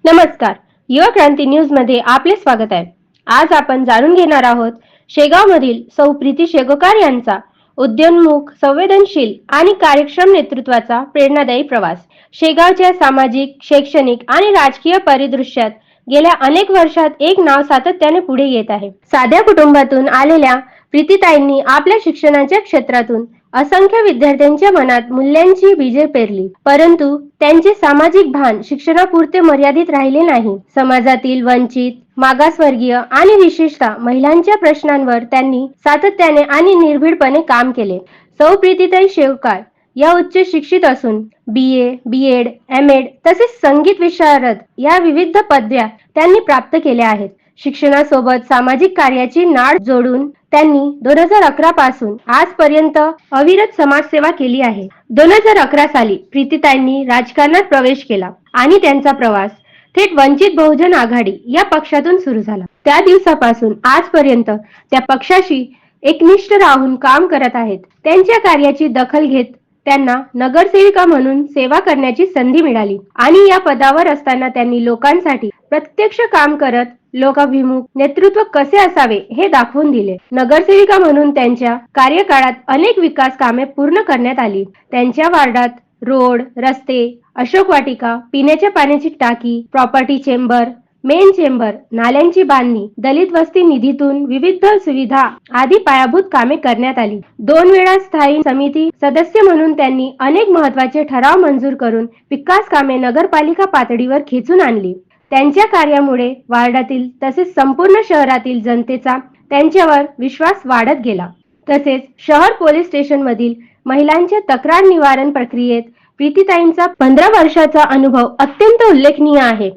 नमस्कार. युवा क्रांती न्यूज मध्ये आपले स्वागत आहे. आज आपण जाणून घेणार आहोत शेगाव मधील सौ प्रीती शेगोकार यांचा उद्योन्मुख, संवेदनशील आणि कार्यक्षम नेतृत्वाचा प्रेरणादायी प्रवास. शेगावच्या सामाजिक, शैक्षणिक आणि राजकीय परिदृश्यात गेल्या अनेक वर्षात एक नाव सातत्याने पुढे येत आहे. साध्या कुटुंबातून आलेल्या प्रीतीताईंनी आपल्या शिक्षणाच्या क्षेत्रातून असंख्य विद्यार्थ्यांच्या मनात मूल्यांची बीजे पेरली, परंतु त्यांचे सामाजिक भान शिक्षणापुरते मर्यादित राहिले नाही. समाजातील वंचित, मागासवर्गीय आणि विशेषतः महिलांच्या प्रश्नांवर त्यांनी सातत्याने आणि निर्भीडपणे काम केले. सौ प्रीतीताई शेगोकार या उच्च शिक्षित असून BA, B.Ed, M.Ed तसेच संगीत विशारद या विविध पदव्या त्यांनी प्राप्त केल्या आहेत. शिक्षणासोबत सामाजिक कार्याची नाळ जोडून त्यांनी 2011 पासून आजपर्यंत अविरत समाजसेवा केली आहे. 2011 साली प्रीतीताईंनी राजकारणात प्रवेश केला आणि त्यांचा प्रवास थेट वंचित बहुजन आघाडी या पक्षातून सुरू झाला. त्या दिवसापासून आजपर्यंत त्या पक्षाशी एकनिष्ठ राहून काम करत आहेत. त्यांच्या कार्याची दखल घेत त्यांना नगरसेविका म्हणून सेवा करण्याची संधी मिळाली आणि या पदावर असताना त्यांनी लोकांसाठी प्रत्यक्ष काम करत लोकाभिमुख नेतृत्व कसे असावे हे दाखवून दिले. नगरसेविका म्हणून त्यांच्या कार्यकाळात अनेक विकास कामे पूर्ण करण्यात आली. त्यांच्या वार्डात रोड, रस्ते, अशोक वाटिका, पिण्याच्या पाण्याची टाकी, प्रॉपर्टी चेंबर, मेन चेंबर, नाल्यांची बांधणी, दलित वस्ती निधीतून विविध सुविधा आदी पायाभूत कामे करण्यात आली. 2 वेळा स्थायी समिती सदस्य म्हणून त्यांनी अनेक महत्त्वाचे ठराव मंजूर करून विकास कामे नगरपालिका पातळीवर खेचून आणली. त्यांच्या कार्यामुळे वार्डातील तसेच संपूर्ण शहरातील जनतेचा त्यांच्यावर विश्वास वाढत गेला. तसेच शहर पोलीस स्टेशन मधील महिलांच्या तक्रार निवारण प्रक्रियेत प्रीतीताईंचा 15 वर्षाचा अनुभव अत्यंत उल्लेखनीय आहे.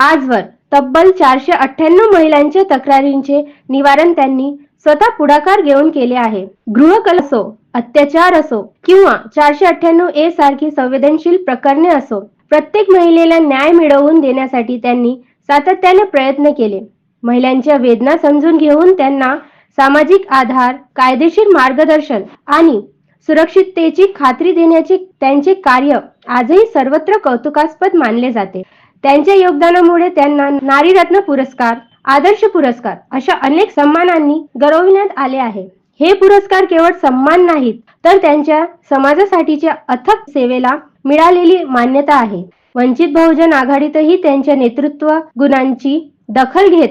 आजवर तब्बल 498 महिलांच्या तक्रारींचे निवारण त्यांनी स्वतः पुढाकार घेऊन केले आहे. गृहकलह असो, अत्याचार असो किंवा 498A सारखी संवेदनशील प्रकरणे असो, प्रत्येक महिलेला न्याय मिळवून देण्यासाठी त्यांनी सातत्याने प्रयत्न केले. महिलांच्या वेदना समजून घेऊन त्यांना सामाजिक आधार, कायदेशीर मार्गदर्शन आणि सुरक्षिततेची खात्री देण्याचे त्यांचे कार्य आजही सर्वत्र कौतुकास्पद मानले जाते. त्यांच्या योगदानामुळे त्यांना नारीरत्न पुरस्कार, आदर्श पुरस्कार अशा अनेक सन्मानांनी गौरविण्यात आले आहे. हे पुरस्कार केवळ सन्मान नाहीत, तर त्यांच्या समाजासाठीच्या अथक सेवेला मिळालेली मान्यता आहे. वंचित बहुजन आघाडीतही त्यांच्या नेतृत्व गुणांची दखल घेत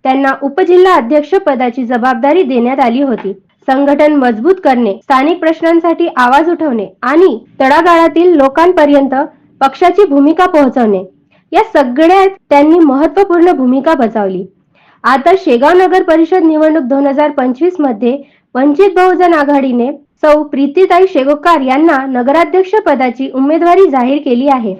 त्यांना उपजिल्हा अध्यक्ष पदाची जबाबदारी देण्यात आली होती. संघटन मजबूत करणे, स्थानिक प्रश्नांसाठी आवाज उठवणे आणि तळागाळातील लोकांपर्यंत पक्षाची भूमिका पोहोचवणे या सगळ्यात त्यांनी महत्त्वपूर्ण भूमिका बजावली. आता शेगाव नगर परिषद निवडणूक 2025 मध्ये वंचित बहुजन आघाडीने सौ प्रीतीताई शेगोकार यांना नगराध्यक्ष पदाची उमेदवारी जाहीर केली आहे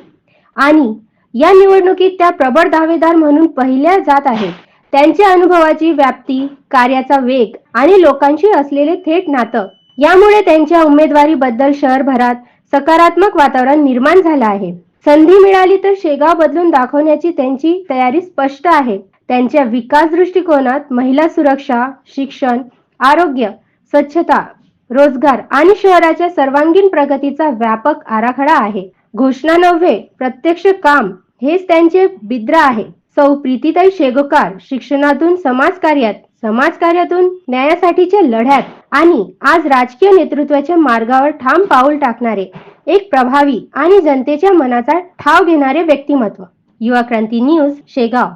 आणि या निवडणुकीत त्या प्रबळ दावेदार म्हणून पाहिल्या जात आहेत. त्यांच्या अनुभवाची व्याप्ती, कार्याचा वेग आणि लोकांशी असलेले थेट नातं यामुळे त्यांच्या उमेदवारीबद्दल शहरभरात सकारात्मक वातावरण निर्माण झालं आहे. संधी मिळाली तर शेगाव बदलून दाखवण्याची त्यांची तयारी स्पष्ट आहे. त्यांच्या विकास दृष्टिकोनात महिला सुरक्षा, शिक्षण, आरोग्य, स्वच्छता, रोजगार आणि शहराच्या सर्वांगीण प्रगतीचा व्यापक आराखडा आहे. घोषणा नव्हे, प्रत्यक्ष काम हेच त्यांचे बिद्र आहे. सौ प्रीतीताई शेगोकार शिक्षणातून समाजकार्यात, समाजकार्यातून न्यायासाठीच्या लढ्यात आणि आज राजकीय नेतृत्वाच्या मार्गावर ठाम पाऊल टाकणारे एक प्रभावी आणि जनतेच्या मनाचा ठाव घेणारे व्यक्तिमत्व. युवा क्रांती न्यूज, शेगाव.